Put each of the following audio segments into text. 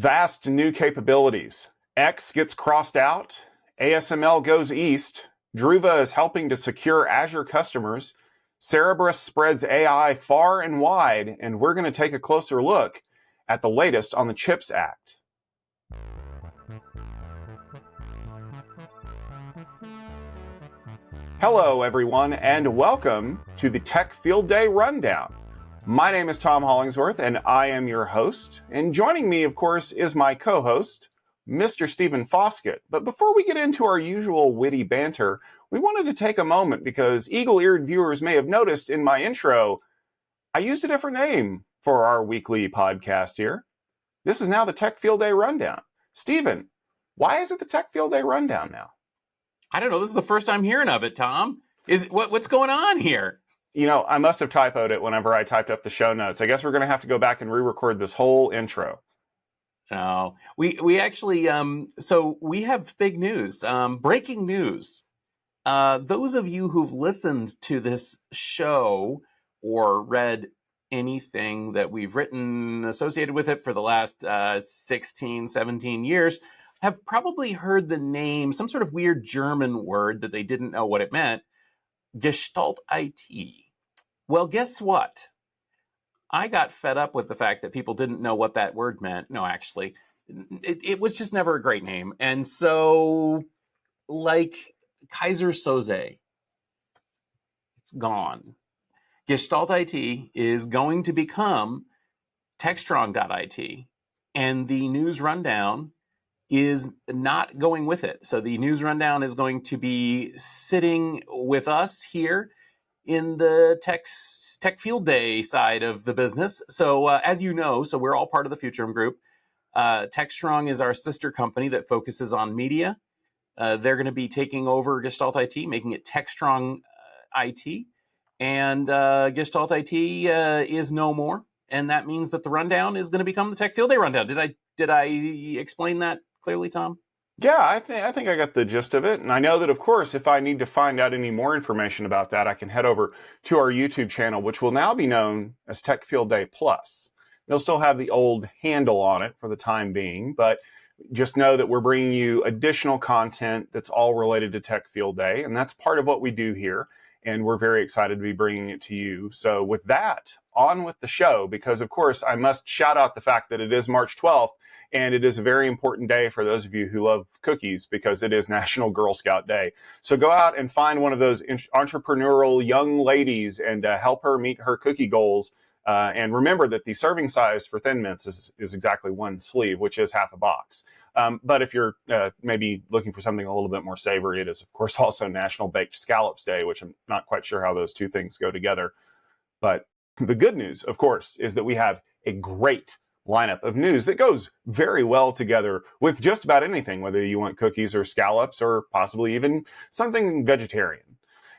Vast new capabilities. X gets crossed out. ASML goes east. Druva is helping to secure Azure customers. Cerebras spreads AI far and wide, and we're going to take a closer look at the latest on the CHIPS Act. Hello, everyone, and welcome to the Tech Field Day Rundown. My name is Tom Hollingsworth, and I am your host. And joining me, of course, is my co-host, Mr. Stephen Foskett. But before we get into our usual witty banter, we wanted to take a moment because eagle-eared viewers may have noticed in my intro, I used a different name for our weekly podcast here. This is now the Tech Field Day Rundown. Stephen, why is it the Tech Field Day Rundown now? I don't know. This is the first I'm hearing of it, Tom. What's going on here? You know, I must have typoed it whenever I typed up the show notes. I guess we're going to have to go back and re-record this whole intro. No, we actually, so we have big news, breaking news. Those of you who've listened to this show or read anything that we've written associated with it for the last 16, 17 years have probably heard the name, some sort of weird German word that they didn't know what it meant, Gestalt IT. Well, guess what? I got fed up with the fact that people didn't know what that word meant. No, actually, it was just never a great name. And so, like Kaiser Soze, it's gone. Gestalt IT is going to become Techstrong.it, and the news rundown is not going with it. So the news rundown is going to be sitting with us here in the Tech Field Day side of the business. So as you know, so we're all part of the Futurum Group. Techstrong is our sister company that focuses on media. They're going to be taking over Gestalt IT, making it Techstrong IT. And Gestalt IT is no more. And that means that the rundown is going to become the Tech Field Day Rundown. Did I explain that clearly, Tom? Yeah, I think I got the gist of it. And I know that, of course, if I need to find out any more information about that, I can head over to our YouTube channel, which will now be known as Tech Field Day Plus. It'll still have the old handle on it for the time being, but just know that we're bringing you additional content that's all related to Tech Field Day, and that's part of what we do here. And we're very excited to be bringing it to you. So with that, on with the show, because of course I must shout out the fact that it is March 12th, and it is a very important day for those of you who love cookies because it is National Girl Scout Day. So go out and find one of those entrepreneurial young ladies and help her meet her cookie goals. And remember that the serving size for Thin Mints is exactly one sleeve, which is half a box. But if you're maybe looking for something a little bit more savory, it is, of course, also National Baked Scallops Day, which I'm not quite sure how those two things go together. But the good news, of course, is that we have a great lineup of news that goes very well together with just about anything, whether you want cookies or scallops or possibly even something vegetarian.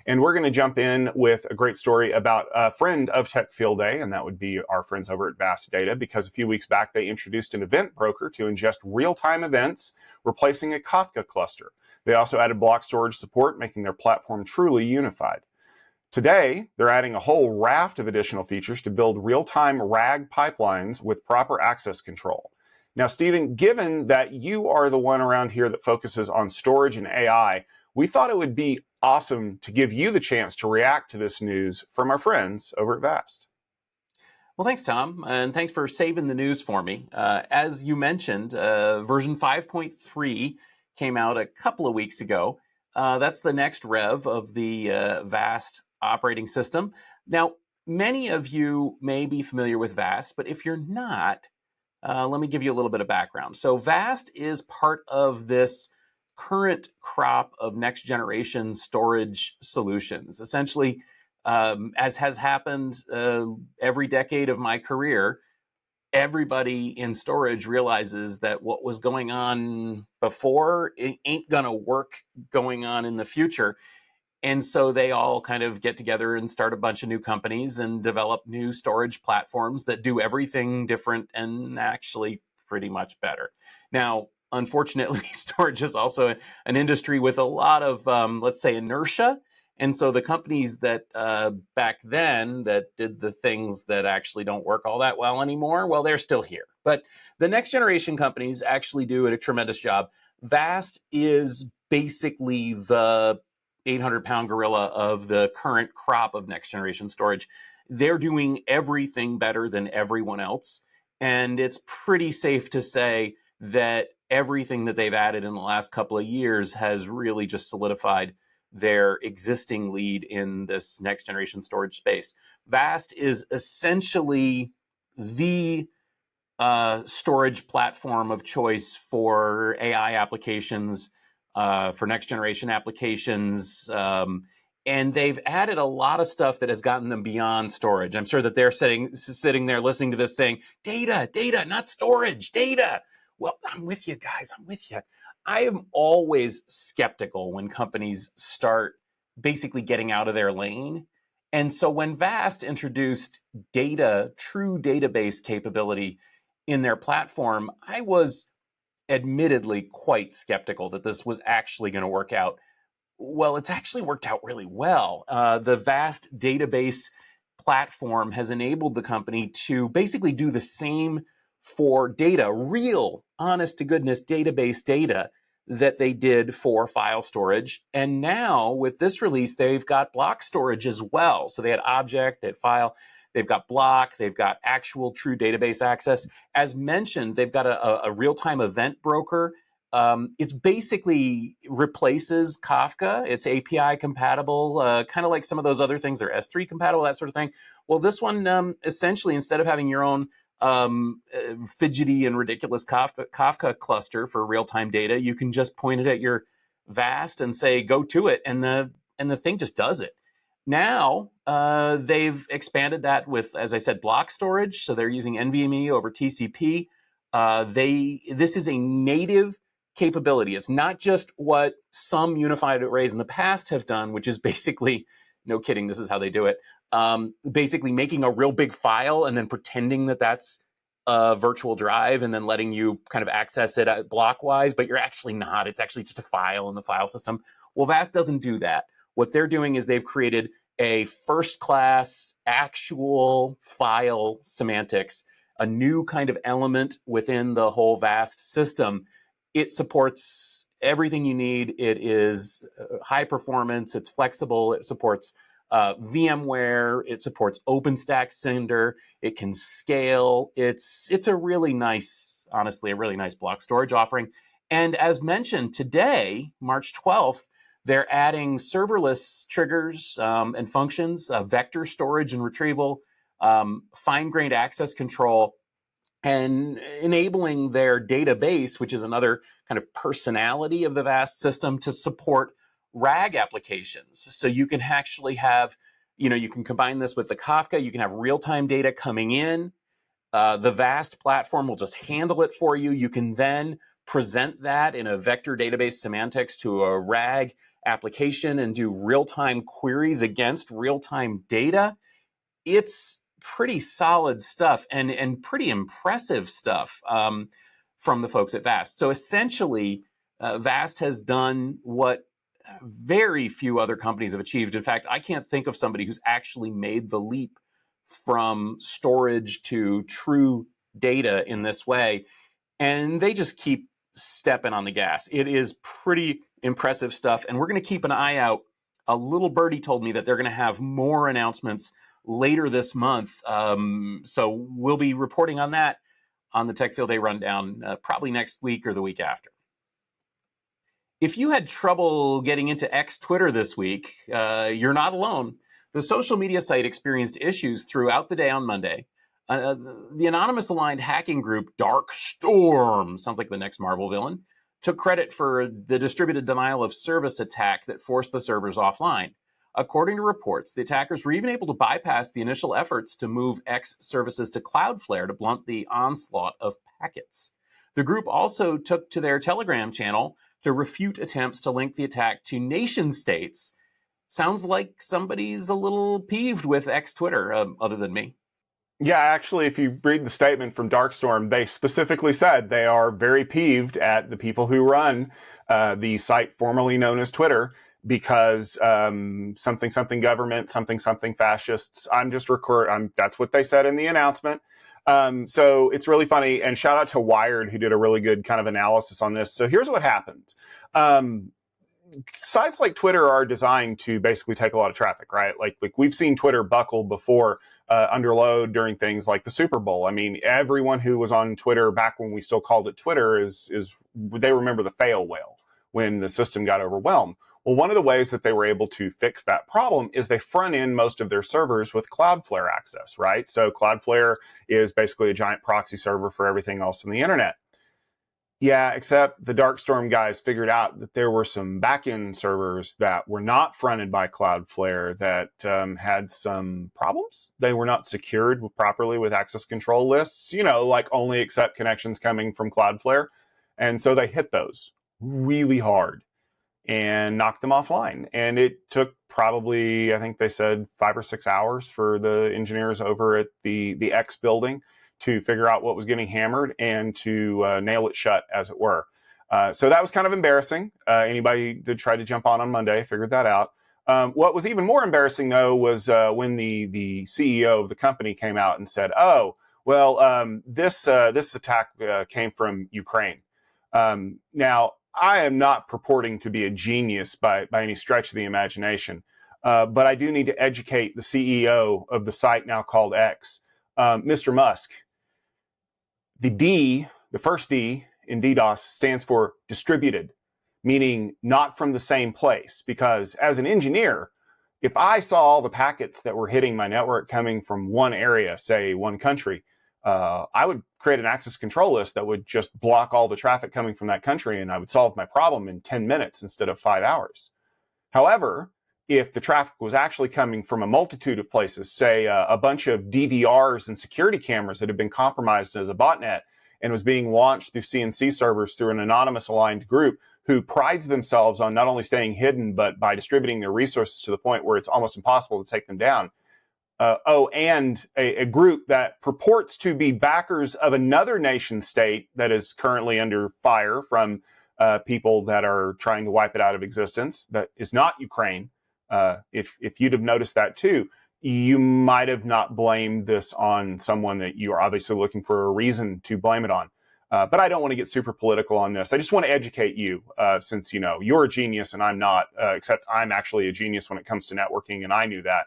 And we're going to jump in with a great story about a friend of Tech Field Day, and that would be our friends over at Vast Data, because a few weeks back they introduced an event broker to ingest real-time events, replacing a Kafka cluster. They also added block storage support, making their platform truly unified. Today, they're adding a whole raft of additional features to build real-time RAG pipelines with proper access control. Now, Stephen, given that you are the one around here that focuses on storage and AI, we thought it would be awesome to give you the chance to react to this news from our friends over at Vast. Well, thanks, Tom, and thanks for saving the news for me. As you mentioned, version 5.3 came out a couple of weeks ago. That's the next rev of the Vast operating system. Now, many of you may be familiar with Vast, but if you're not, let me give you a little bit of background. So Vast is part of this current crop of next generation storage solutions. Essentially, as has happened every decade of my career, everybody in storage realizes that what was going on before it ain't gonna work going on in the future. And so they all kind of get together and start a bunch of new companies and develop new storage platforms that do everything different and actually pretty much better. Now, unfortunately, storage is also an industry with a lot of, let's say, inertia And so the companies that back then that did the things that actually don't work all that well anymore, well, they're still here. But the next generation companies actually do a tremendous job. Vast is basically the 800-pound gorilla of the current crop of next generation storage. They're doing everything better than everyone else. And it's pretty safe to say that everything that they've added in the last couple of years has really just solidified their existing lead in this next generation storage space. Vast is essentially the storage platform of choice for AI applications, for next generation applications. And they've added a lot of stuff that has gotten them beyond storage. I'm sure that they're sitting there listening to this saying, data, not storage, data. Well, I'm with you guys, I'm with you. I am always skeptical when companies start basically getting out of their lane. And so when Vast introduced data, true database capability in their platform, I was admittedly quite skeptical that this was actually going to work out. Well, it's actually worked out really well. The Vast database platform has enabled the company to basically do the same for data, real, honest to goodness database data that they did for file storage. And now with this release, they've got block storage as well. So they had object, they had file, they've got block, they've got actual true database access. As mentioned, they've got a real-time event broker. It's basically replaces Kafka. It's API compatible, kind of like some of those other things. They're S3 compatible, that sort of thing. Well, this one, essentially, instead of having your own fidgety and ridiculous Kafka cluster for real-time data, you can just point it at your Vast and say, go to it, and the thing just does it. Now, they've expanded that with, as I said, block storage. So they're using NVMe over TCP. This is a native capability. It's not just what some unified arrays in the past have done, which is basically, no kidding, this is how they do it, basically making a real big file and then pretending that that's a virtual drive and then letting you kind of access it block-wise, but you're actually not. It's actually just a file in the file system. Well, Vast doesn't do that. What they're doing is they've created a first-class actual file semantics, a new kind of element within the whole Vast system. It supports everything you need. It is high performance. It's flexible. It supports VMware. It supports OpenStack Cinder. It can scale. It's a really nice, honestly, a really nice block storage offering. And as mentioned today, March 12th, they're adding serverless triggers and functions, vector storage and retrieval, fine-grained access control, and enabling their database, which is another kind of personality of the Vast system, to support RAG applications. So you can actually have, you can combine this with the Kafka, you can have real-time data coming in. The Vast platform will just handle it for you. You can then present that in a vector database semantics to a RAG application and do real-time queries against real-time data. It's pretty solid stuff and pretty impressive stuff from the folks at Vast. So essentially, Vast has done what very few other companies have achieved. In fact, I can't think of somebody who's actually made the leap from storage to true data in this way. And they just keep stepping on the gas. It is pretty impressive stuff. And we're going to keep an eye out. A little birdie told me that they're going to have more announcements later this month. So we'll be reporting on that on the Tech Field Day Rundown probably next week or the week after. If you had trouble getting into X Twitter this week, you're not alone. The social media site experienced issues throughout the day on Monday. The anonymous aligned hacking group Dark Storm, sounds like the next Marvel villain, took credit for the distributed denial of service attack that forced the servers offline. According to reports, the attackers were even able to bypass the initial efforts to move X services to Cloudflare to blunt the onslaught of packets. The group also took to their Telegram channel to refute attempts to link the attack to nation states. Sounds like somebody's a little peeved with X Twitter, other than me. Yeah, actually, if you read the statement from Darkstorm, they specifically said they are very peeved at the people who run the site formerly known as Twitter, because something government, something fascists. That's what they said in the announcement. So it's really funny. And shout out to Wired, who did a really good kind of analysis on this. So here's what happened. Sites like Twitter are designed to basically take a lot of traffic, right? Like we've seen Twitter buckle before under load during things like the Super Bowl. I mean, everyone who was on Twitter back when we still called it Twitter is they remember the fail whale when the system got overwhelmed. Well, one of the ways that they were able to fix that problem is they front end most of their servers with Cloudflare access, right? So Cloudflare is basically a giant proxy server for everything else on the internet. Yeah, except the Darkstorm guys figured out that there were some backend servers that were not fronted by Cloudflare that had some problems. They were not secured properly with access control lists, like only accept connections coming from Cloudflare. And so they hit those really hard and knocked them offline. And it took probably, I think they said 5 or 6 hours for the engineers over at the X building to figure out what was getting hammered and to nail it shut, as it were. So that was kind of embarrassing. Anybody that tried to jump on Monday figured that out. What was even more embarrassing, though, was when the CEO of the company came out and said, "Oh, well, this attack came from Ukraine." Now, I am not purporting to be a genius by any stretch of the imagination, but I do need to educate the CEO of the site now called X, Mr. Musk. The first D in DDoS stands for distributed, meaning not from the same place. Because as an engineer, if I saw all the packets that were hitting my network coming from one area, say one country, I would create an access control list that would just block all the traffic coming from that country, and I would solve my problem in 10 minutes instead of 5 hours. However, if the traffic was actually coming from a multitude of places, say a bunch of DVRs and security cameras that had been compromised as a botnet and was being launched through CNC servers through an anonymous aligned group who prides themselves on not only staying hidden, but by distributing their resources to the point where it's almost impossible to take them down. And a group that purports to be backers of another nation state that is currently under fire from people that are trying to wipe it out of existence, that is not Ukraine. If you'd have noticed that too, you might have not blamed this on someone that you are obviously looking for a reason to blame it on. But I don't want to get super political on this. I just want to educate you, since you're a genius and I'm not, except I'm actually a genius when it comes to networking, and I knew that.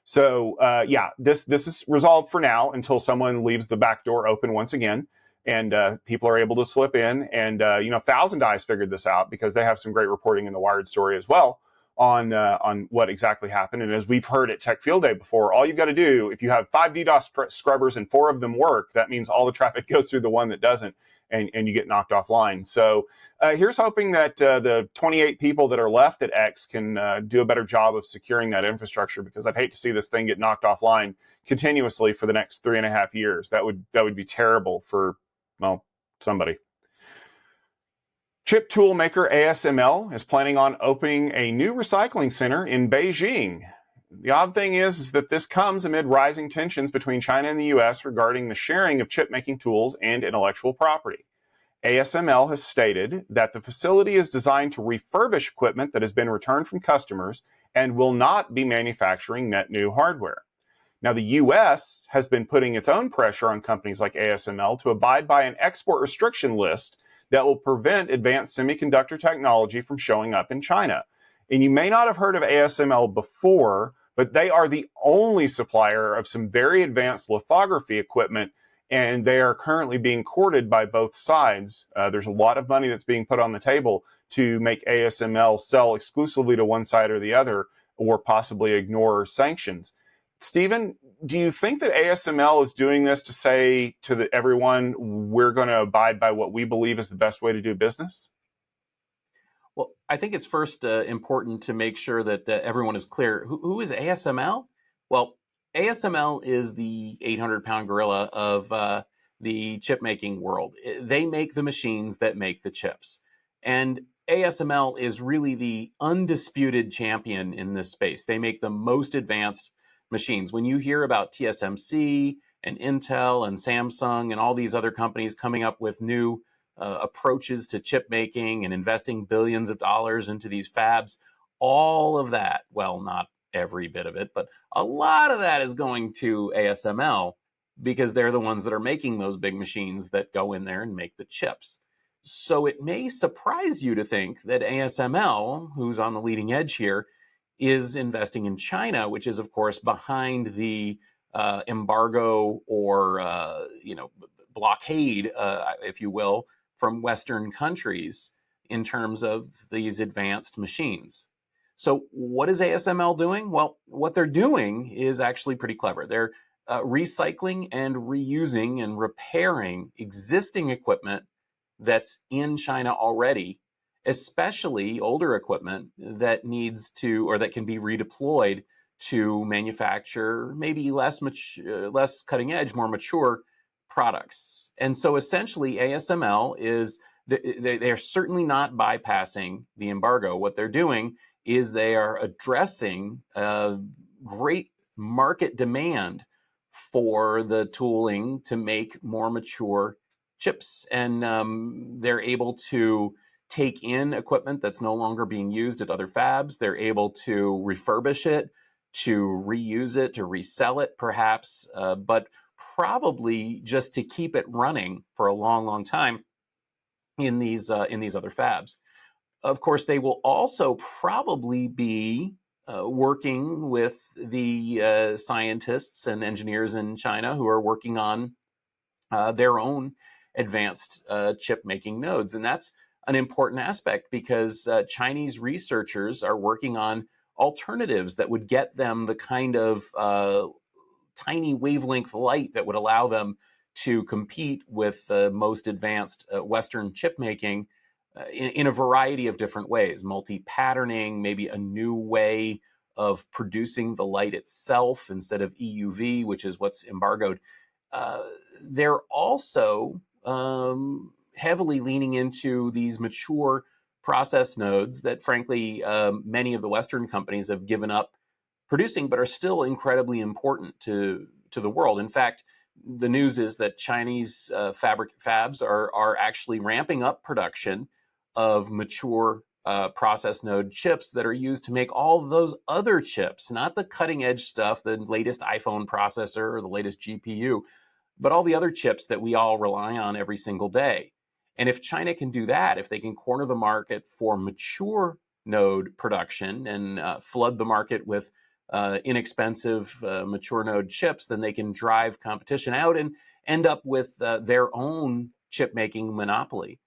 So yeah, this is resolved for now until someone leaves the back door open once again, and people are able to slip in. And Thousand Eyes figured this out because they have some great reporting in the Wired story as well on what exactly happened. And as we've heard at Tech Field Day before, all you've got to do, if you have 5 DDoS scrubbers and 4 of them work, that means all the traffic goes through the one that doesn't, and you get knocked offline. So here's hoping that the 28 people that are left at X can do a better job of securing that infrastructure, because I'd hate to see this thing get knocked offline continuously for the next 3.5 years. That would be terrible for, well, somebody. Chip tool maker ASML is planning on opening a new recycling center in Beijing. The odd thing is that this comes amid rising tensions between China and the US regarding the sharing of chip-making tools and intellectual property. ASML has stated that the facility is designed to refurbish equipment that has been returned from customers and will not be manufacturing net new hardware. Now, the US has been putting its own pressure on companies like ASML to abide by an export restriction list that will prevent advanced semiconductor technology from showing up in China. And you may not have heard of ASML before, but they are the only supplier of some very advanced lithography equipment, and they are currently being courted by both sides. There's a lot of money that's being put on the table to make ASML sell exclusively to one side or the other, or possibly ignore sanctions. Stephen, do you think that ASML is doing this to say to everyone, we're going to abide by what we believe is the best way to do business? Well, I think it's first important to make sure that everyone is clear. Who is ASML? Well, ASML is the 800-pound gorilla of the chip making world. They make the machines that make the chips. And ASML is really the undisputed champion in this space. They make the most advanced machines. When you hear about TSMC and Intel and Samsung and all these other companies coming up with new approaches to chip making and investing billions of dollars into these fabs, all of that, well, not every bit of it, but a lot of that is going to ASML because they're the ones that are making those big machines that go in there and make the chips. So it may surprise you to think that ASML, who's on the leading edge here, is investing in China, which is, of course, behind the embargo or blockade, if you will, from Western countries in terms of these advanced machines. So what is ASML doing? Well, what they're doing is actually pretty clever. They're recycling and reusing and repairing existing equipment that's in China already, especially older equipment that needs to, or that can be redeployed to manufacture maybe less cutting edge, more mature products. And so essentially ASML is, they're certainly not bypassing the embargo. What they're doing is they are addressing great market demand for the tooling to make more mature chips. And they're able to take in equipment that's no longer being used at other fabs. They're able to refurbish it, to reuse it, to resell it perhaps, but probably just to keep it running for a long, long time in these other fabs. Of course, they will also probably be working with the scientists and engineers in China who are working on their own advanced chip making nodes. And that's an important aspect because Chinese researchers are working on alternatives that would get them the kind of tiny wavelength light that would allow them to compete with the most advanced Western chip making in a variety of different ways, multi-patterning, maybe a new way of producing the light itself instead of EUV, which is what's embargoed. They're also heavily leaning into these mature process nodes that, frankly, many of the Western companies have given up producing, but are still incredibly important to the world. In fact, the news is that Chinese fabs are actually ramping up production of mature process node chips that are used to make all of those other chips, not the cutting edge stuff, the latest iPhone processor or the latest GPU, but all the other chips that we all rely on every single day. And if China can do that, if they can corner the market for mature node production and flood the market with inexpensive mature node chips, then they can drive competition out and end up with their own chip making monopoly.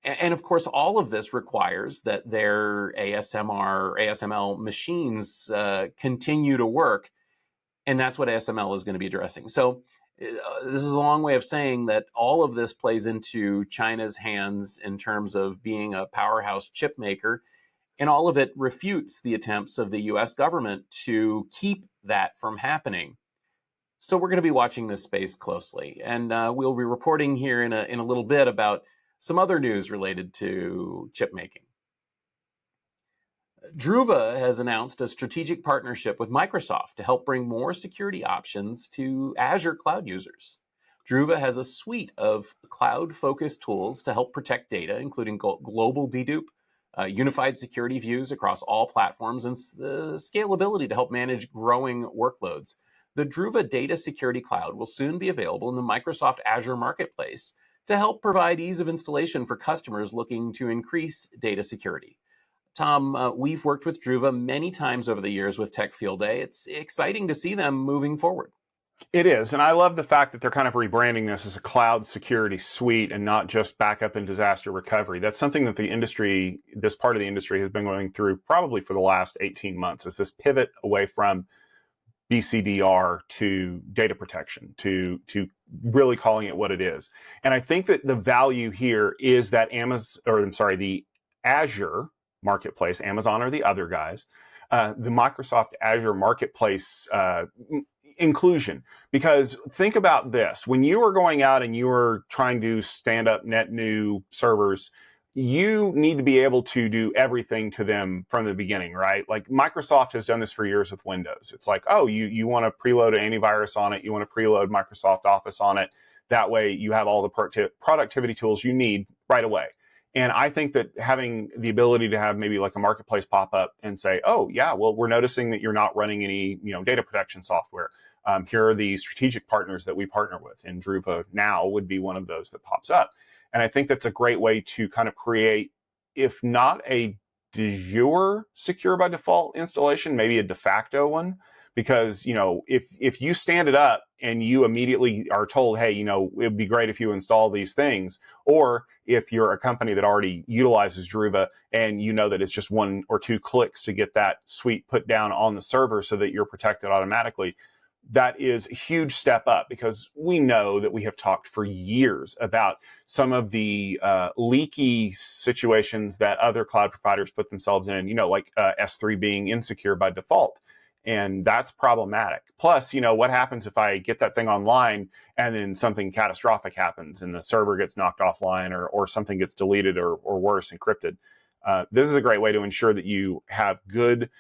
And of course, all of this requires that their ASML machines continue to work. And that's what ASML is going to be addressing. So this is a long way of saying that all of this plays into China's hands in terms of being a powerhouse chip maker. And all of it refutes the attempts of the US government to keep that from happening. So we're going to be watching this space closely. And we'll be reporting here in a little bit about some other news related to chip making. Druva has announced a strategic partnership with Microsoft to help bring more security options to Azure cloud users. Druva has a suite of cloud-focused tools to help protect data, including global dedupe, unified security views across all platforms, and the scalability to help manage growing workloads. The Druva Data Security Cloud will soon be available in the Microsoft Azure Marketplace to help provide ease of installation for customers looking to increase data security. Tom, we've worked with Druva many times over the years with Tech Field Day. It's exciting to see them moving forward. It is, and I love the fact that they're kind of rebranding this as a cloud security suite and not just backup and disaster recovery. That's something that the industry, this part of the industry, has been going through probably for the last 18 months, is this pivot away from BCDR to data protection, to really calling it what it is. And I think that the value here is that the Azure Marketplace, Amazon or the other guys, the Microsoft Azure Marketplace inclusion. Because think about this, when you are going out and you are trying to stand up net new servers, you need to be able to do everything to them from the beginning, right? Like Microsoft has done this for years with Windows. It's like, oh, you want to preload an antivirus on it, you want to preload Microsoft Office on it. That way you have all the productivity tools you need right away. And I think that having the ability to have maybe like a marketplace pop up and say, oh yeah, well, we're noticing that you're not running any, data protection software. Here are the strategic partners that we partner with, and Druva now would be one of those that pops up. And I think that's a great way to kind of create, if not a de jure secure by default installation, maybe a de facto one. Because, if you stand it up and you immediately are told, hey, it'd be great if you install these things, or if you're a company that already utilizes Druva and you know that it's just 1 or 2 clicks to get that suite put down on the server so that you're protected automatically, that is a huge step up, because we know that we have talked for years about some of the leaky situations that other cloud providers put themselves in, like S3 being insecure by default. And that's problematic. Plus, what happens if I get that thing online and then something catastrophic happens and the server gets knocked offline, or something gets deleted, or worse, encrypted? This is a great way to ensure that you have good,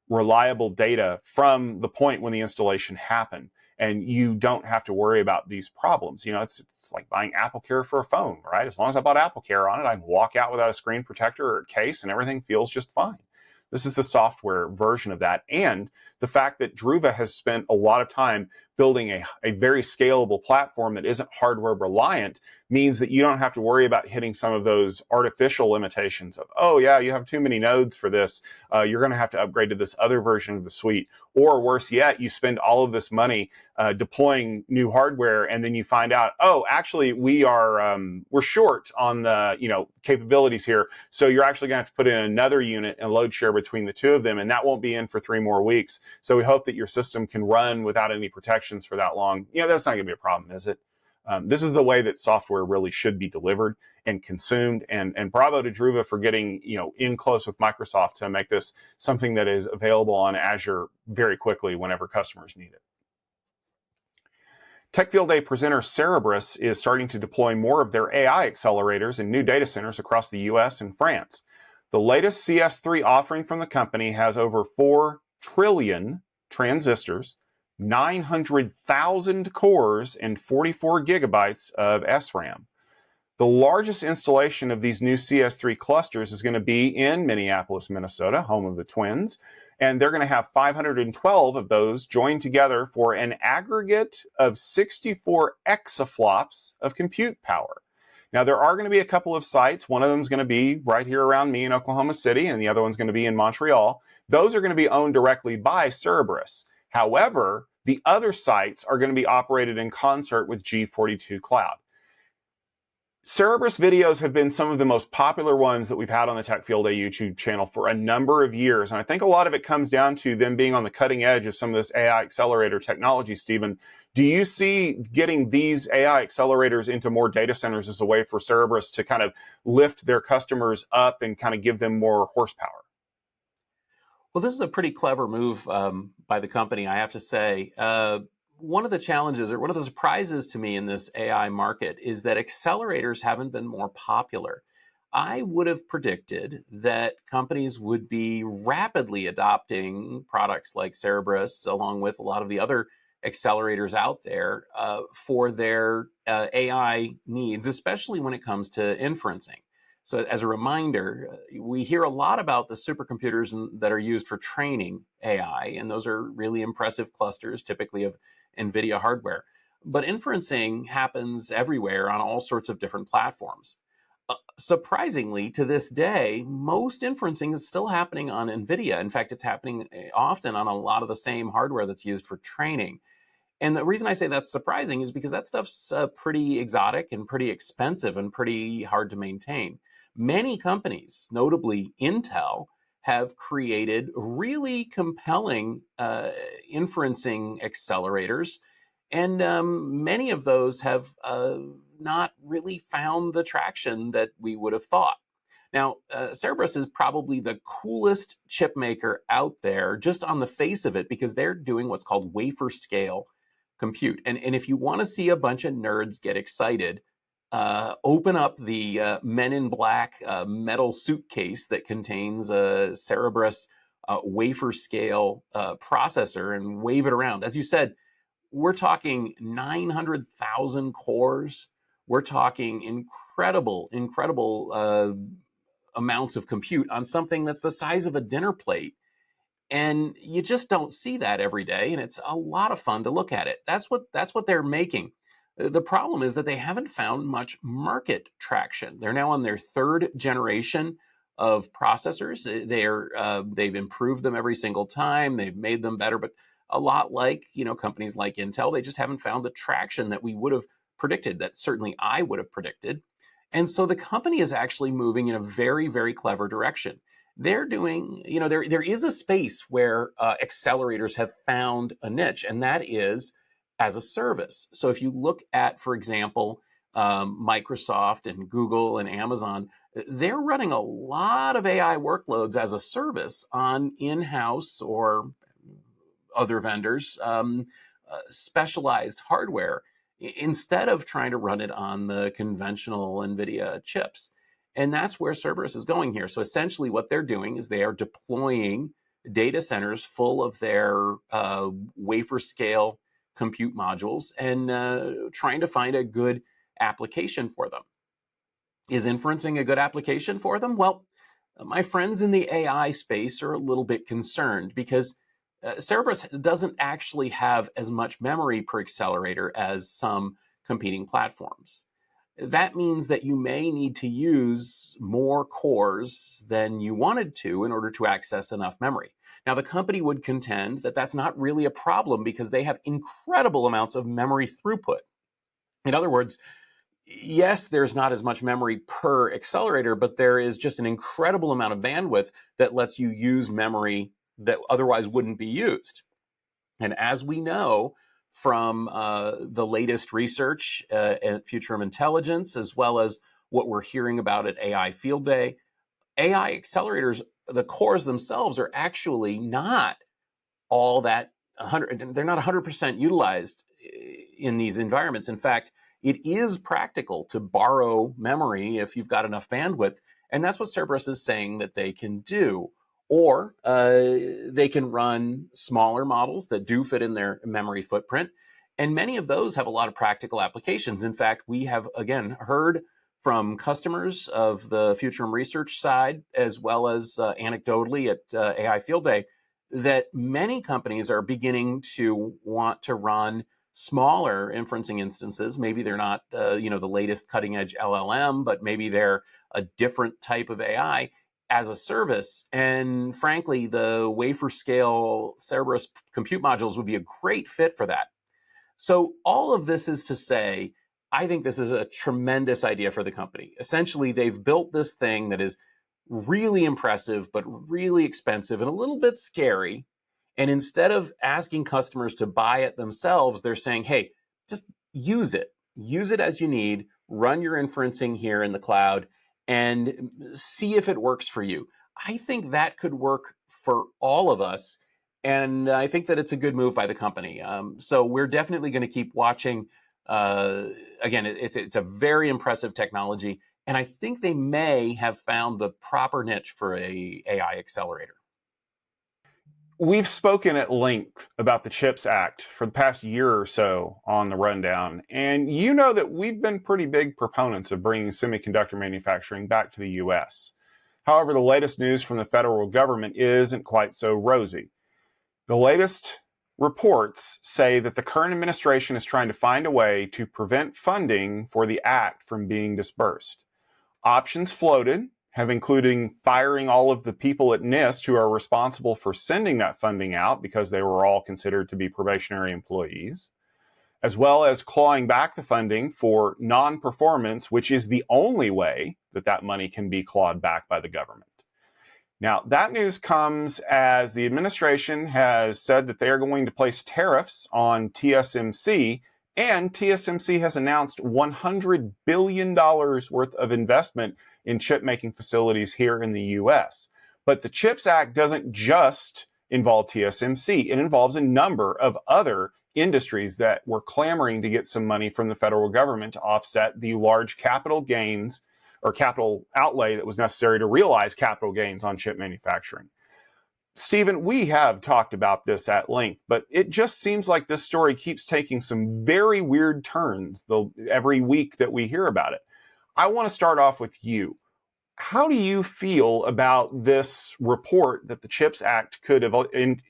reliable data from the point when the installation happened, and you don't have to worry about these problems. It's like buying AppleCare for a phone, right? As long as I bought AppleCare on it, I can walk out without a screen protector or a case and everything feels just fine. This is the software version of that. And the fact that Druva has spent a lot of time building a very scalable platform that isn't hardware reliant means that you don't have to worry about hitting some of those artificial limitations of, oh yeah, you have too many nodes for this. You're going to have to upgrade to this other version of the suite. Or worse yet, you spend all of this money deploying new hardware, and then you find out, oh, actually we're short on the capabilities here. So you're actually going to have to put in another unit and load share between the two of them, and that won't be in for 3 more weeks. So we hope that your system can run without any protections for that long. That's not going to be a problem, is it? This is the way that software really should be delivered and consumed. And bravo to Druva for getting in close with Microsoft to make this something that is available on Azure very quickly whenever customers need it. Tech Field Day presenter Cerebras is starting to deploy more of their AI accelerators in new data centers across the US and France. The latest CS3 offering from the company has over 4 trillion transistors, 900,000 cores, and 44 gigabytes of SRAM. The largest installation of these new CS3 clusters is going to be in Minneapolis, Minnesota, home of the Twins. And they're going to have 512 of those joined together for an aggregate of 64 exaflops of compute power. Now, there are going to be a couple of sites. One of them is going to be right here around me in Oklahoma City, and the other one's going to be in Montreal. Those are going to be owned directly by Cerebras. However, the other sites are going to be operated in concert with G42 Cloud. Cerebras videos have been some of the most popular ones that we've had on the Tech Field Day YouTube channel for a number of years. And I think a lot of it comes down to them being on the cutting edge of some of this AI accelerator technology, Stephen. Do you see getting these AI accelerators into more data centers as a way for Cerebras to kind of lift their customers up and kind of give them more horsepower? Well, this is a pretty clever move by the company, I have to say. One of the challenges, or one of the surprises to me in this AI market, is that accelerators haven't been more popular. I would have predicted that companies would be rapidly adopting products like Cerebras, along with a lot of the other accelerators out there, for their AI needs, especially when it comes to inferencing. So as a reminder, we hear a lot about the supercomputers that are used for training AI, and those are really impressive clusters, typically of NVIDIA hardware. But inferencing happens everywhere on all sorts of different platforms. Surprisingly, to this day, most inferencing is still happening on NVIDIA. In fact, it's happening often on a lot of the same hardware that's used for training. And the reason I say that's surprising is because that stuff's pretty exotic and pretty expensive and pretty hard to maintain. Many companies, notably Intel, have created really compelling inferencing accelerators, and many of those have not really found the traction that we would have thought. Now, Cerebras is probably the coolest chip maker out there, just on the face of it, because they're doing what's called wafer scale compute. And if you want to see a bunch of nerds get excited, open up the Men in Black metal suitcase that contains a Cerebras wafer scale processor and wave it around. As you said, we're talking 900,000 cores we're talking incredible amounts of compute on something that's the size of a dinner plate. And you just don't see that every day, and it's a lot of fun to look at it. That's what they're making. The problem is that they haven't found much market traction. They're now on their third generation of processors. They've improved them every single time. They've made them better, but a lot like companies like Intel, they just haven't found the traction that we would have predicted. That certainly I would have predicted. And so the company is actually moving in a very, very clever direction. They're doing, there is a space where accelerators have found a niche, and that is as a service. So if you look at, for example, Microsoft and Google and Amazon, they're running a lot of AI workloads as a service on in-house or other vendors' specialized hardware, instead of trying to run it on the conventional NVIDIA chips. And that's where Cerebras is going here. So essentially what they're doing is they are deploying data centers full of their wafer scale compute modules and trying to find a good application for them. Is inferencing a good application for them? Well, my friends in the AI space are a little bit concerned because Cerebras doesn't actually have as much memory per accelerator as some competing platforms. That means that you may need to use more cores than you wanted to in order to access enough memory. Now, the company would contend that that's not really a problem because they have incredible amounts of memory throughput. In other words, yes, there's not as much memory per accelerator, but there is just an incredible amount of bandwidth that lets you use memory that otherwise wouldn't be used. And as we know from the latest research at Future Intelligence, as well as what we're hearing about at AI Field Day, AI accelerators, the cores themselves are actually not all that 100, they're not 100% utilized in these environments. In fact, it is practical to borrow memory if you've got enough bandwidth, and that's what Cerebras is saying that they can do. Or they can run smaller models that do fit in their memory footprint. And many of those have a lot of practical applications. In fact, we have, again, heard from customers of the Futurum research side, as well as anecdotally at AI Field Day, that many companies are beginning to want to run smaller inferencing instances. Maybe they're not the latest cutting edge LLM, but maybe they're a different type of AI as a service. And frankly, the wafer scale Cerebras compute modules would be a great fit for that. So all of this is to say, I think this is a tremendous idea for the company. Essentially, they've built this thing that is really impressive, but really expensive and a little bit scary. And instead of asking customers to buy it themselves, they're saying, hey, just use it. Use it as you need. Run your inferencing here in the cloud and see if it works for you. I think that could work for all of us. And I think that it's a good move by the company. So we're definitely going to keep watching. Again, it's a very impressive technology. And I think they may have found the proper niche for a AI accelerator. We've spoken at length about the CHIPS Act for the past year or so on the rundown, and you know that we've been pretty big proponents of bringing semiconductor manufacturing back to the US. However, the latest news from the federal government isn't quite so rosy. The latest reports say that the current administration is trying to find a way to prevent funding for the act from being disbursed. Options floated have included firing all of the people at NIST who are responsible for sending that funding out because they were all considered to be probationary employees, as well as clawing back the funding for non-performance, which is the only way that that money can be clawed back by the government. Now, that news comes as the administration has said that they are going to place tariffs on TSMC, and TSMC has announced $100 billion worth of investment in chip-making facilities here in the US. But the CHIPS Act doesn't just involve TSMC. It involves a number of other industries that were clamoring to get some money from the federal government to offset the large capital gains or capital outlay that was necessary to realize capital gains on chip manufacturing. Stephen, we have talked about this at length, but it just seems like this story keeps taking some very weird turns every week that we hear about it. I want to start off with you. How do you feel about this report that the CHIPS Act could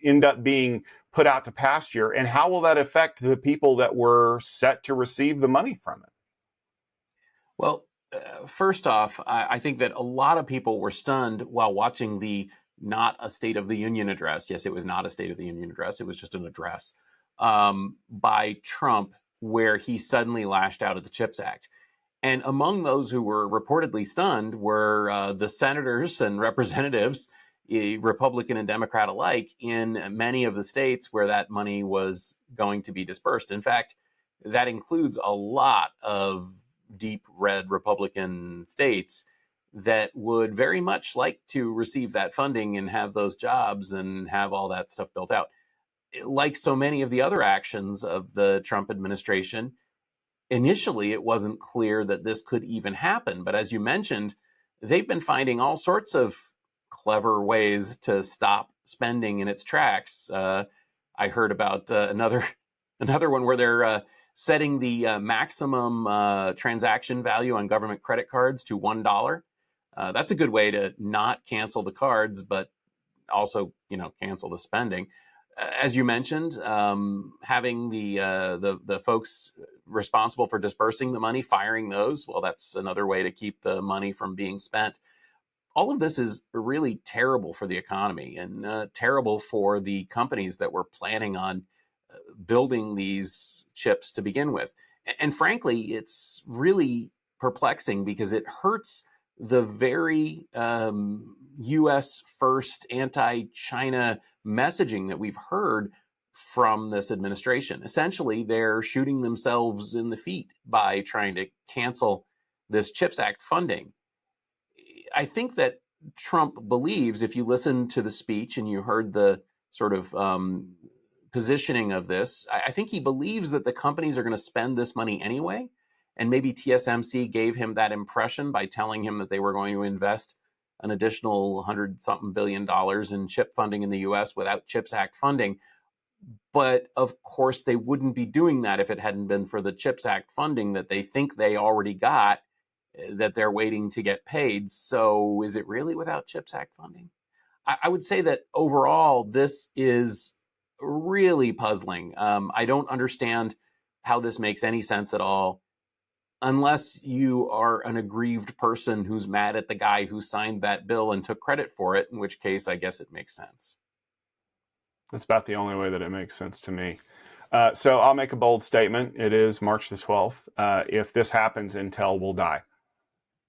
end up being put out to pasture, and how will that affect the people that were set to receive the money from it? Well, first off, I think that a lot of people were stunned while watching the not a State of the Union address. Yes, it was not a State of the Union address. It was just an address by Trump, where he suddenly lashed out at the CHIPS Act. And among those who were reportedly stunned were the senators and representatives, Republican and Democrat alike, in many of the states where that money was going to be dispersed. In fact, that includes a lot of deep red Republican states that would very much like to receive that funding and have those jobs and have all that stuff built out. Like so many of the other actions of the Trump administration, initially it wasn't clear that this could even happen. But as you mentioned, they've been finding all sorts of clever ways to stop spending in its tracks. I heard about another one where they're setting the maximum transaction value on government credit cards to $1. That's a good way to not cancel the cards, but also, cancel the spending. As you mentioned, having the folks responsible for dispersing the money, firing those, well, that's another way to keep the money from being spent. All of this is really terrible for the economy and terrible for the companies that were planning on building these chips to begin with. And frankly, it's really perplexing because it hurts the very US first anti-China messaging that we've heard from this administration. Essentially, they're shooting themselves in the feet by trying to cancel this CHIPS Act funding. I think that Trump believes, if you listen to the speech and you heard the sort of positioning of this, I think he believes that the companies are going to spend this money anyway. And maybe TSMC gave him that impression by telling him that they were going to invest an additional $100-something billion in chip funding in the US without CHIPS Act funding. But of course, they wouldn't be doing that if it hadn't been for the CHIPS Act funding that they think they already got, that they're waiting to get paid. So is it really without CHIPS Act funding? I would say that overall, this is really puzzling. I don't understand how this makes any sense at all, unless you are an aggrieved person who's mad at the guy who signed that bill and took credit for it, in which case I guess it makes sense. That's about the only way that it makes sense to me. So I'll make a bold statement. It is March the 12th. If this happens, Intel will die.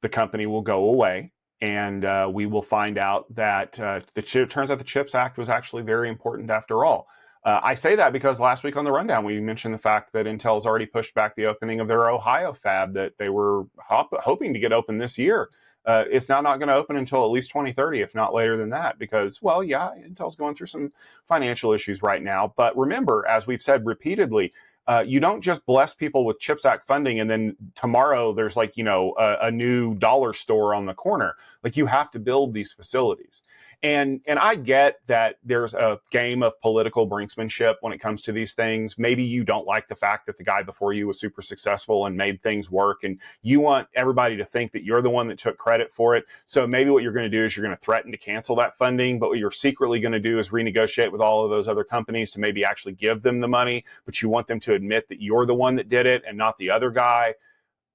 The company will go away, and we will find out that it turns out the CHIPS Act was actually very important after all. I say that because last week on the rundown, we mentioned the fact that Intel's already pushed back the opening of their Ohio fab that they were hoping to get open this year. It's now not going to open until at least 2030, if not later than that, because, well, yeah, Intel's going through some financial issues right now. But remember, as we've said repeatedly, you don't just bless people with CHIPS Act funding and then tomorrow there's a new dollar store on the corner. Like, you have to build these facilities. And I get that there's a game of political brinksmanship when it comes to these things. Maybe you don't like the fact that the guy before you was super successful and made things work, and you want everybody to think that you're the one that took credit for it. So maybe what you're going to do is you're going to threaten to cancel that funding, but what you're secretly going to do is renegotiate with all of those other companies to maybe actually give them the money, but you want them to admit that you're the one that did it and not the other guy.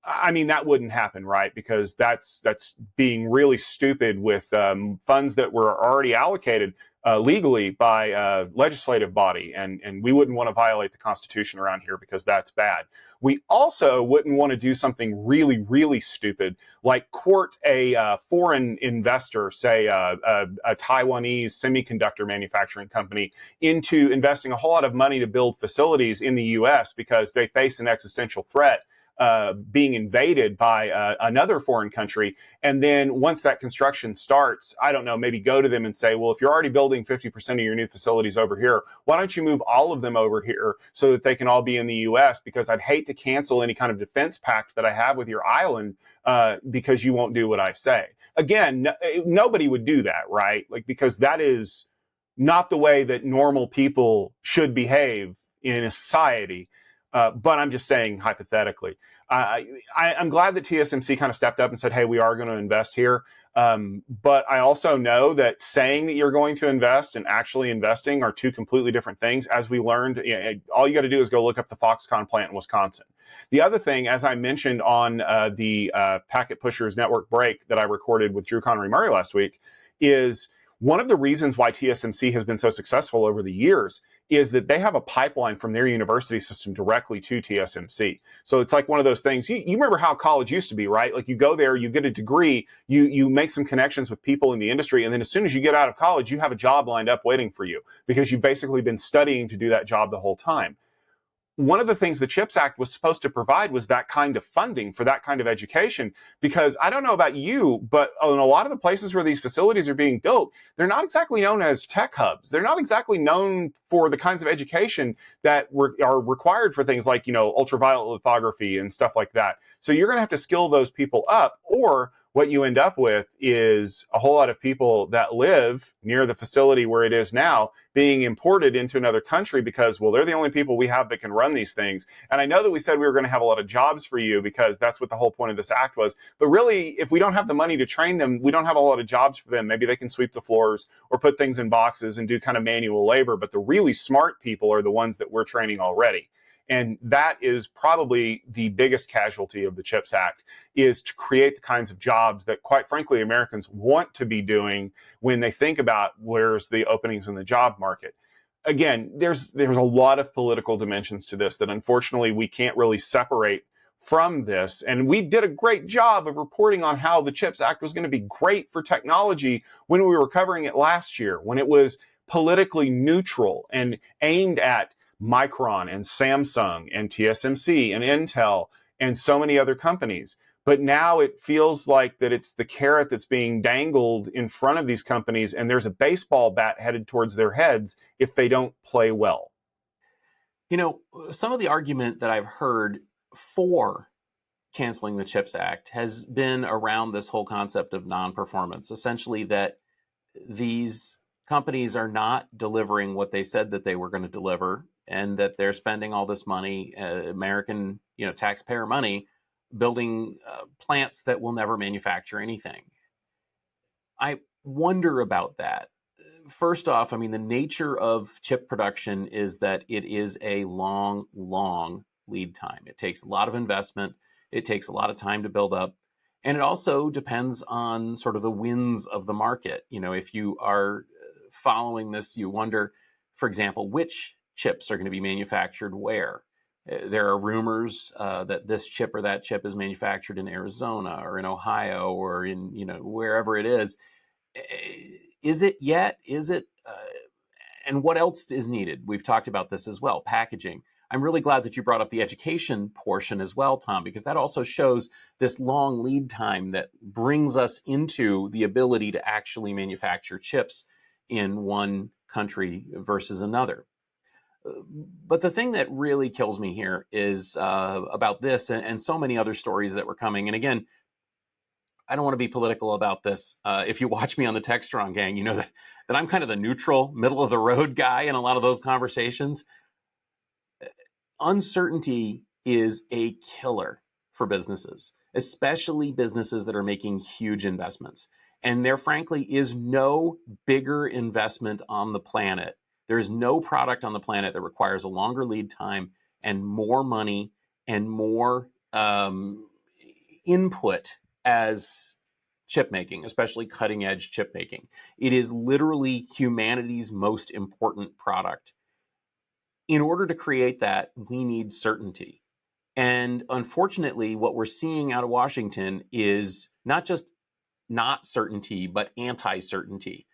I mean, that wouldn't happen, right? Because that's being really stupid with funds that were already allocated legally by legislative body, and we wouldn't want to violate the Constitution around here because that's bad. We also wouldn't want to do something really, really stupid like court a foreign investor, say a Taiwanese semiconductor manufacturing company, into investing a whole lot of money to build facilities in the U.S. because they face an existential threat being invaded by another foreign country. And then once that construction starts, I don't know, maybe go to them and say, well, if you're already building 50% of your new facilities over here, why don't you move all of them over here so that they can all be in the U.S.? Because I'd hate to cancel any kind of defense pact that I have with your island because you won't do what I say. Again, nobody would do that, right? Like, because that is not the way that normal people should behave in a society. But I'm just saying hypothetically. I'm glad that TSMC kind of stepped up and said, hey, we are going to invest here. But I also know that saying that you're going to invest and actually investing are two completely different things. As we learned, all you got to do is go look up the Foxconn plant in Wisconsin. The other thing, as I mentioned on the Packet Pushers Network break that I recorded with Drew Connery Murray last week, is one of the reasons why TSMC has been so successful over the years is that they have a pipeline from their university system directly to TSMC. So it's like one of those things, you remember how college used to be, right? Like you go there, you get a degree, you make some connections with people in the industry, and then as soon as you get out of college, you have a job lined up waiting for you because you've basically been studying to do that job the whole time. One of the things the CHIPS Act was supposed to provide was that kind of funding for that kind of education. Because I don't know about you, but in a lot of the places where these facilities are being built, they're not exactly known as tech hubs. They're not exactly known for the kinds of education that are required for things like, ultraviolet lithography and stuff like that. So you're going to have to skill those people up, or what you end up with is a whole lot of people that live near the facility where it is now being imported into another country because, well, they're the only people we have that can run these things. And I know that we said we were going to have a lot of jobs for you because that's what the whole point of this act was. But really, if we don't have the money to train them, we don't have a lot of jobs for them. Maybe they can sweep the floors or put things in boxes and do kind of manual labor. But the really smart people are the ones that we're training already. And that is probably the biggest casualty of the CHIPS Act, is to create the kinds of jobs that, quite frankly, Americans want to be doing when they think about where's the openings in the job market. Again, there's a lot of political dimensions to this that unfortunately we can't really separate from this. And we did a great job of reporting on how the CHIPS Act was going to be great for technology when we were covering it last year, when it was politically neutral and aimed at Micron and Samsung and TSMC and Intel and so many other companies. But now it feels like that it's the carrot that's being dangled in front of these companies, and there's a baseball bat headed towards their heads if they don't play well. Some of the argument that I've heard for canceling the CHIPS Act has been around this whole concept of non-performance, essentially that these companies are not delivering what they said that they were going to deliver, and that they're spending all this money, American, taxpayer money, building plants that will never manufacture anything. I wonder about that. First off, the nature of chip production is that it is a long, long lead time. It takes a lot of investment. It takes a lot of time to build up. And it also depends on sort of the winds of the market. If you are following this, you wonder, for example, which chips are going to be manufactured where. There are rumors that this chip or that chip is manufactured in Arizona or in Ohio or in, wherever it is. Is it yet? Is it? And what else is needed? We've talked about this as well, packaging. I'm really glad that you brought up the education portion as well, Tom, because that also shows this long lead time that brings us into the ability to actually manufacture chips in one country versus another. But the thing that really kills me here is about this and so many other stories that were coming. And again, I don't want to be political about this. If you watch me on the Techstrong gang, you know that I'm kind of the neutral, middle of the road guy in a lot of those conversations. Uncertainty is a killer for businesses, especially businesses that are making huge investments. And there, frankly, is no bigger investment on the planet. There's no product on the planet that requires a longer lead time and more money and more input as chip making, especially cutting edge chip making. It is literally humanity's most important product. In order to create that, we need certainty. And unfortunately, what we're seeing out of Washington is not just not certainty, but anti-certainty.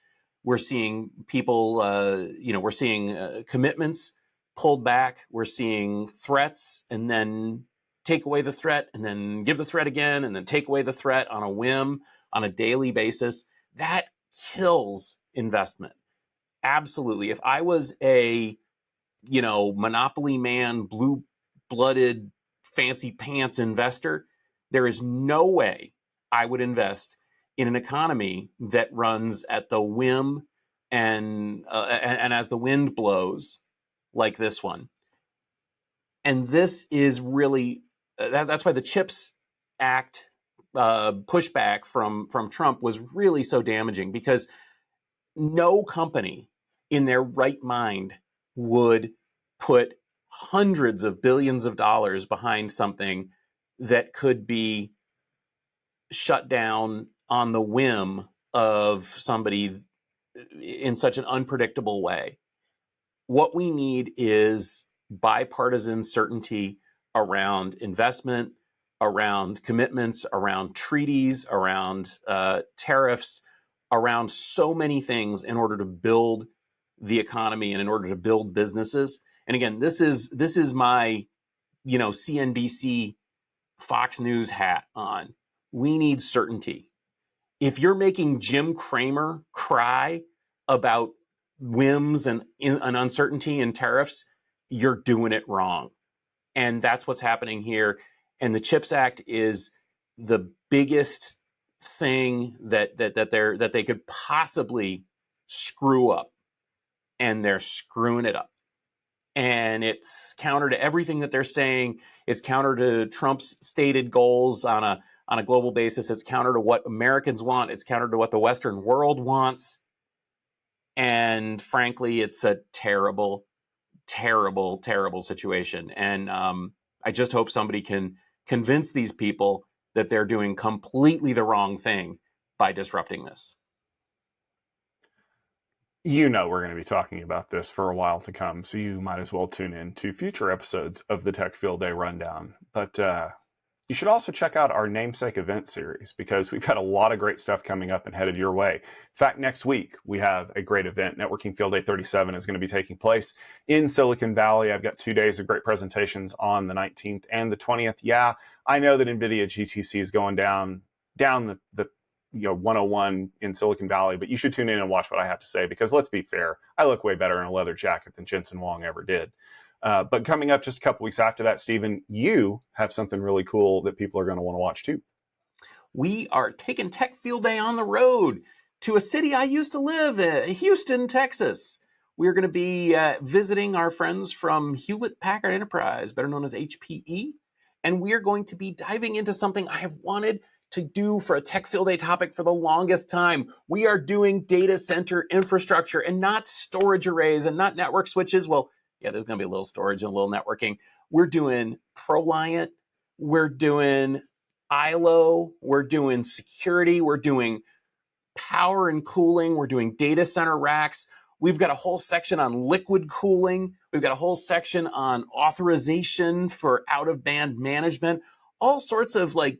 We're seeing people, we're seeing commitments pulled back. We're seeing threats and then take away the threat and then give the threat again and then take away the threat on a whim on a daily basis. That kills investment. Absolutely. If I was a, monopoly man, blue-blooded, fancy pants investor, there is no way I would invest in an economy that runs at the whim and as the wind blows, like this one. And this is really that's why the CHIPS Act pushback from Trump was really so damaging, because no company in their right mind would put hundreds of billions of dollars behind something that could be shut down on the whim of somebody in such an unpredictable way. What we need is bipartisan certainty around investment, around commitments, around treaties, around tariffs, around so many things in order to build the economy and in order to build businesses. And again, this is my, CNBC, Fox News hat on. We need certainty. If you're making Jim Cramer cry about whims and uncertainty and tariffs, you're doing it wrong. And that's what's happening here. And the CHIPS Act is the biggest thing that they could possibly screw up, and they're screwing it up. And it's counter to everything that they're saying. It's counter to Trump's stated goals on a global basis. It's counter to what Americans want. It's counter to what the Western world wants. And frankly, it's a terrible, terrible, terrible situation. And I just hope somebody can convince these people that they're doing completely the wrong thing by disrupting this. We're going to be talking about this for a while to come, so you might as well tune in to future episodes of the Tech Field Day Rundown. But you should also check out our namesake event series, because we've got a lot of great stuff coming up and headed your way. In fact, next week we have a great event. Networking Field Day 37 is going to be taking place in Silicon Valley. I've got 2 days of great presentations on the 19th and the 20th. Yeah, I know that NVIDIA GTC is going down the 101 in Silicon Valley, but you should tune in and watch what I have to say, because let's be fair, I look way better in a leather jacket than Jensen Huang ever did. But coming up just a couple weeks after that, Stephen, you have something really cool that people are going to want to watch too. We are taking Tech Field Day on the road to a city I used to live in, Houston, Texas. We're going to be visiting our friends from Hewlett Packard Enterprise, better known as HPE, and we are going to be diving into something I have wanted to do for a Tech Field Day topic for the longest time. We are doing data center infrastructure, and not storage arrays and not network switches. Well, yeah, there's going to be a little storage and a little networking. We're doing ProLiant. We're doing ILO. We're doing security. We're doing power and cooling. We're doing data center racks. We've got a whole section on liquid cooling. We've got a whole section on authorization for out-of-band management. All sorts of like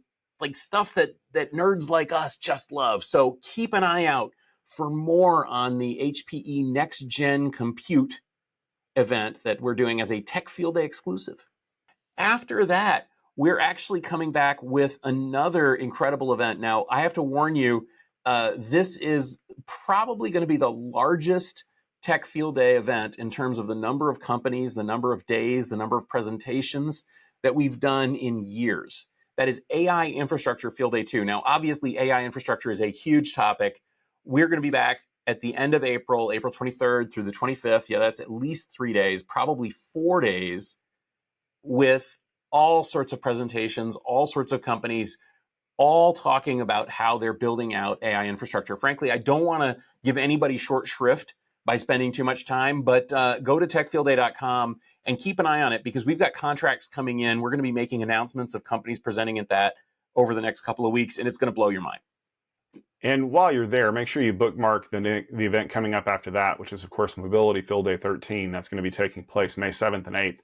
stuff that nerds like us just love. So keep an eye out for more on the HPE Next Gen Compute event that we're doing as a Tech Field Day exclusive. After that, we're actually coming back with another incredible event. Now, I have to warn you, this is probably going to be the largest Tech Field Day event in terms of the number of companies, the number of days, the number of presentations that we've done in years. That is AI Infrastructure Field Day 2. Now, obviously, AI infrastructure is a huge topic. We're going to be back at the end of April, April 23rd through the 25th. Yeah, that's at least 3 days, probably 4 days, with all sorts of presentations, all sorts of companies, all talking about how they're building out AI infrastructure. Frankly, I don't want to give anybody short shrift by spending too much time, but go to techfieldday.com and keep an eye on it, because we've got contracts coming in. We're going to be making announcements of companies presenting at that over the next couple of weeks, and it's going to blow your mind. And while you're there, make sure you bookmark the event coming up after that, which is, of course, Mobility Field Day 13. That's going to be taking place May 7th and 8th.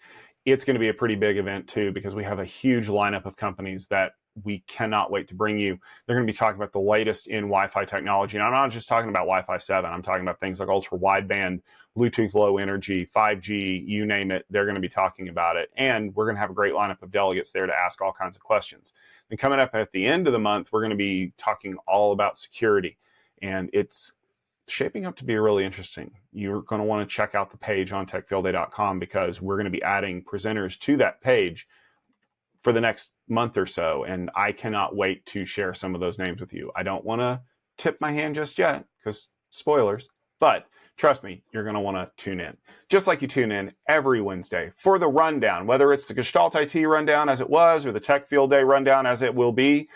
It's going to be a pretty big event, too, because we have a huge lineup of companies that we cannot wait to bring you. They're going to be talking about the latest in Wi-Fi technology. And I'm not just talking about Wi-Fi 7. I'm talking about things like ultra-wideband, Bluetooth Low Energy, 5G, you name it. They're going to be talking about it. And we're going to have a great lineup of delegates there to ask all kinds of questions. And coming up at the end of the month, we're going to be talking all about security. And it's shaping up to be really interesting. You're going to want to check out the page on techfieldday.com, because we're going to be adding presenters to that page for the next month or so. And I cannot wait to share some of those names with you. I don't want to tip my hand just yet, because spoilers, But trust me, you're going to want to tune in. Just like you tune in every Wednesday for the rundown, whether it's the Gestalt IT rundown as it was or the Tech Field Day rundown as it will be.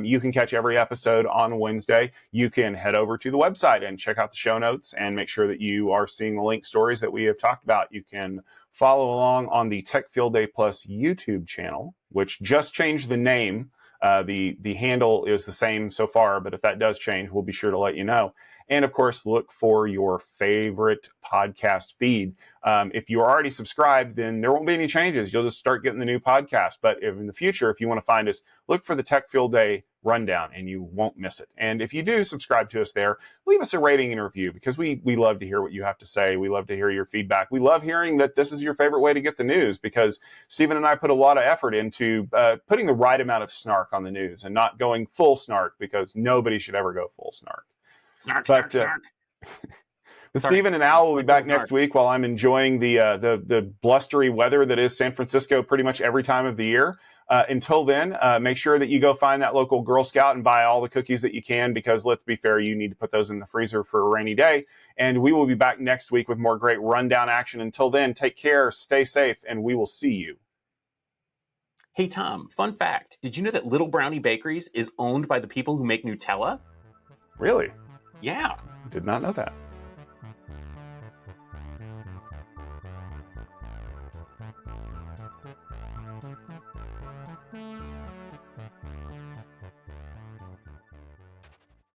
You can catch every episode on Wednesday. You can head over to the website and check out the show notes and make sure that you are seeing the link stories that we have talked about. You can follow along on the Tech Field Day Plus YouTube channel, which just changed the name. The handle is the same so far, but if that does change, we'll be sure to let you know. And of course, look for your favorite podcast feed. If you're already subscribed, then there won't be any changes. You'll just start getting the new podcast. But if in the future, if you want to find us, look for the Tech Field Day rundown and you won't miss it. And if you do subscribe to us there, leave us a rating and review because we love to hear what you have to say. We love to hear your feedback. We love hearing that this is your favorite way to get the news because Stephen and I put a lot of effort into putting the right amount of snark on the news and not going full snark because nobody should ever go full snark. Snark, But, snark. Stephen and Al will be back next week while I'm enjoying the blustery weather that is San Francisco pretty much every time of the year. Until then, make sure that you go find that local Girl Scout and buy all the cookies that you can because let's be fair, you need to put those in the freezer for a rainy day. And we will be back next week with more great rundown action. Until then, take care, stay safe, and we will see you. Hey, Tom, fun fact. Did you know that Little Brownie Bakeries is owned by the people who make Nutella? Really? Yeah. Did not know that.